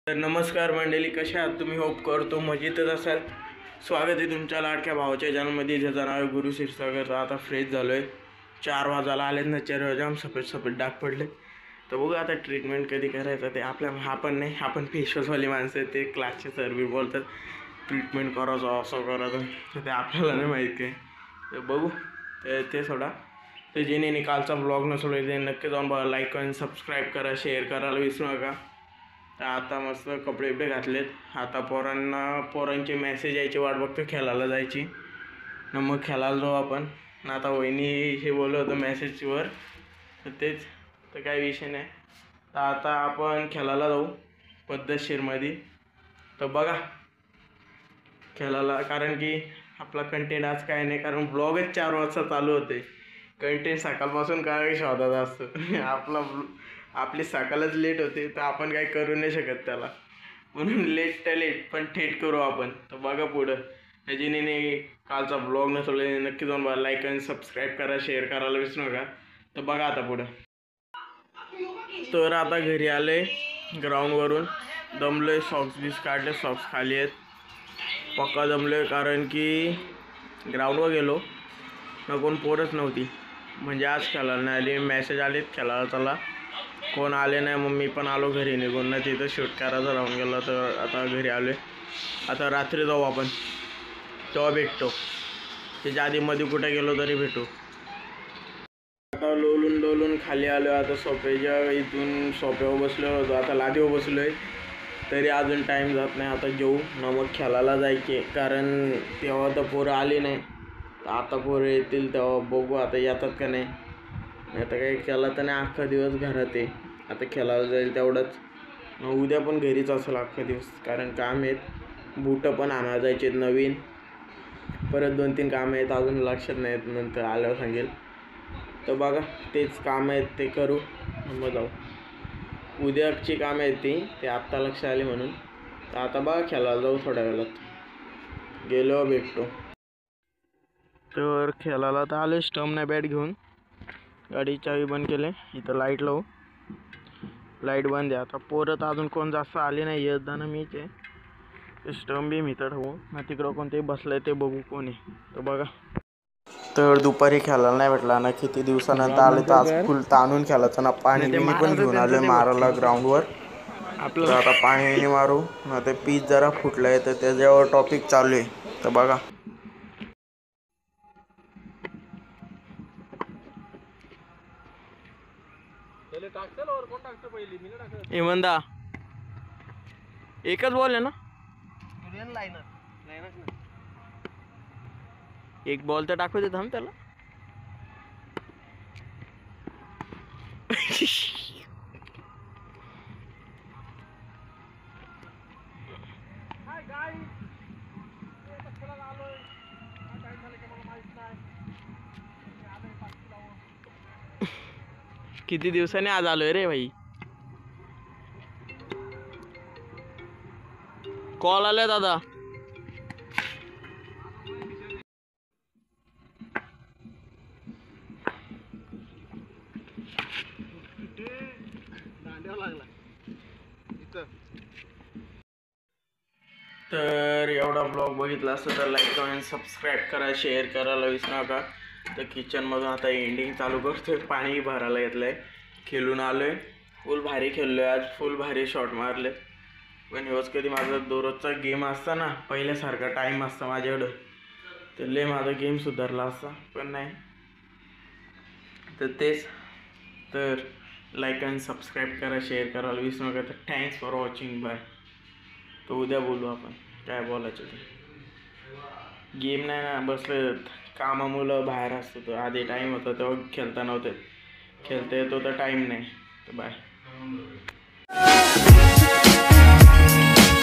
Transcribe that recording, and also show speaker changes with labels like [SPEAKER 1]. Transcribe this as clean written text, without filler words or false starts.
[SPEAKER 1] तर नमस्कार मंडळी, कशा आहात तुम्ही? होप करतो मजेतच असाल. स्वागत आहे तुमच्या लाडक्या भावाच्या चॅनलमध्ये, ज्याचं नाव आहे गुरु क्षीरसागर. आता फ्रेश झालो आहे. 4 वाजायला आलेत ना, चेहऱ्यावर जाम सफेद डाग पडले. तर बघू आता ट्रीटमेंट कधी करायचं ते. आपण नाही, आपण फेशवॉशवाली माणसं आहे, ते क्लासचे सर्वी बोलतात ट्रीटमेंट करायचं असं करायचं, तर ते आपल्याला नाही माहीत काय. तर बघू ते सोडा. तर जेणे कालचा ब्लॉग नसलो ते नक्की जाऊन बघा, लाईक आणि सबस्क्राईब करा, शेअर करायला विसरू नका. तर आता मस्त कपडे बिपडे घातलेत. आता पोरांचे मेसेज यायची वाट बघतो खेळायला जायची ना, मग खेळायला जाऊ आपण. आता वहिनी हे बोललं होतं मेसेजवर, तर तेच. तर काही विषय नाही. तर आता आपण खेळायला जाऊ पद्धतशीरमध्ये. तर बघा खेळायला, कारण की आपला कंटेंट आज काय नाही, कारण ब्लॉगच 4 वाजता चालू होते. कंटेंट सकाळपासून काय शोधायचा असतो. आपली सकाळच लेट होते, तर आपण काही करू नाही शकत त्याला, म्हणून लेट पण थेट करू आपण. तर बघा पुढं त्याच्याने कालचा ब्लॉग नसले नक्की जाऊन बघा, लाईक आणि सबस्क्राईब करा, शेअर करायला विसरू नका. तर बघा आता पुढं. तर आता घरी आले ग्राउंडवरून, दमलोय, सॉक्स काढले, सॉक्स खाली आहेत, पक्का दमलोय. कारण की ग्राउंडवर गेलो ना, कोण पोरच नव्हती, म्हणजे आज खेळायला नाही आली. मेसेज आलेत खेळायला चला, कोण आले नाही. मग मी पण आलो घरी निघून, ना तिथं शूट करायचं राहून गेलं. तर आता घरी आलो आहे. आता रात्री जाऊ आपण, तेव्हा भेटतो. त्याच्या आधी मध्ये कुठे गेलो तरी भेटू. आता लोलून खाली आलो. आता सोफ्याच्या इथून सोफ्यावर बसलो होतो, आता लादीवर बसलो आहे. तरी अजून टाईम जात नाही. आता जेऊ ना मग खेळायला जायचे, कारण तेव्हा तर पोरं आली नाही. आता पोरं येतील तेव्हा बघू आता येतात का नाही. आता काही केला तर नाही, अख्खा दिवस घरात आहे. आता खेळायला जाईल तेवढंच. उद्या पण घरीच असेल अख्खा दिवस, कारण काम आहेत. बूटं पण आणायला जायचे आहेत नवीन. परत 2-3 कामं आहेत अजून, लक्षात नाहीत, नंतर आल्यावर सांगेल. तर बघा तेच काम आहेत, ते करू मग जाऊ. उद्याची कामं आहेत ते आत्ता लक्षात आले म्हणून. तर आता बघा खेळायला जाऊ थोड्या वेळात, गेलो भेटतो. तर खेळायला तर आले, स्टंप नाही बॅट घेऊन. गाडी चावी बंद केले, इथं लाईट लावू. लाईट बंद आहे. आता पोरं तर अजून कोण जास्त आले नाही, येत ना मीच आहे. ते स्टंप बी मी तर ठेवू ना, तिकडं कोणते बसलंय ते बघू कोण आहे. तर बघा. तर दुपारी खेळायला नाही भेटला ना, किती दिवसानंतर आले. तर आज फुल ताणून खेळायचं ना, पाणी बिणी पण घेऊन आले मारायला ग्राउंडवर. तर आता पाणी मारू ना, ते पीच जरा फुटलं आहे, तर त्याच्यावर टॉपिक चालू आहे. तर बघा. इमंदा एकच बॉल आहे ना, एक बॉल तर टाकू दे थांब त्याला. किती दिवसांनी आज आलोय रे भाई. कॉल आलाय दादा. तर एवढा ब्लॉग बघितला असतं तर लाईक आणि सबस्क्राईब करा, शेअर करायला विसरू नका. तर किचनमधून आता एंडिंग चालू करतोय. पाणी भरायला घेतलं आहे, खेळून आलो आहे. फुल भारी खेळलो आहे आज, फुल भारी शॉट मारले. पण हेच कधी माझा दररोजचा गेम असता ना, पहिल्यासारखा टाईम असता माझ्याकडं, तर लय माझा गेम सुधारला असता, पण नाही. तर तेच. तर लाईक आणि सबस्क्राईब करा, शेअर करायला विसरू नका. तर थँक्स फॉर वॉचिंग, बाय. तर उद्या बोलू आपण काय बोलायचं ते. गेम नाही ना, बसलं कामामुळं बाहेर असतो. तर आधी टाईम होता तेव्हा खेळता नव्हतं, खेळता येतो तर टाईम नाही. तर बाय.